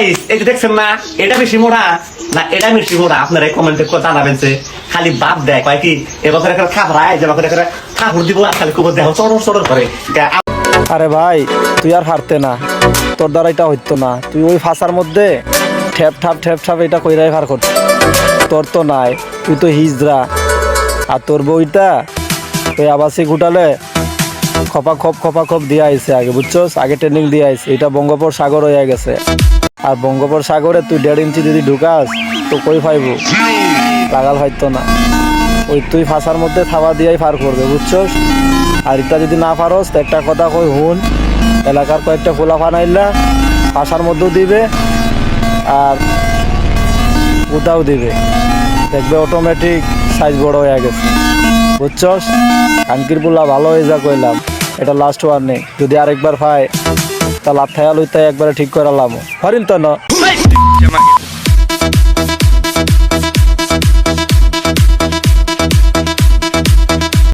এই যে দেখছেন না, এটা বেশি মোড়া না এটা বেশি মোড়া, আপনারা কমেন্টে জানাবেন। যে খালি বাপ দেয় কয় কি এবছর একটা খাবরায় যে আমাকে একটা ঠাকুর দিব আর খালি কুকুর দেখো চড়র চড়র করে। আরে ভাই তুই আর হারতে না, তোর দ্বারা এটা হইতো না। তুই ওই ফাঁসার মধ্যে ঠ্যাপ ঠাপ এটা কইরাই ফার করছিস। তোর তো নাই, তুই তো হিজড়া। আর তোর বইটা ওই আবাসিক হোটেলে খপা খপ দিয়ে আইছে আগে, বুঝছস? আগে ট্রেনিং দিয়ে আইছে। এটা বঙ্গোপসাগর হয়ে গেছে। আর বঙ্গোপসাগরে তুই 1.5 ইঞ্চি যদি ঢুকাস তো কই পাইবো, লাগাল হয়তো না। ওই তুই ফাঁসার মধ্যে থাবা দিয়াই ফার করবে, বুঝছস? আর এটা যদি না পারস তো একটা কথা কই হুন, এলাকার কয়েকটা পোলা ফানাইলা ফাঁসার মধ্যেও দিবে আর ওটাও দিবে, দেখবে অটোমেটিক সাইজ বড় হয়ে গেছে, বুঝছস? কানকির পোলা ভালো হয়ে যা কইলাম, এটা লাস্ট ওয়ার্নিং। যদি আরেকবার পাই তা লাথায়া লইতে একবারে ঠিক করে লাম হরিন তো না।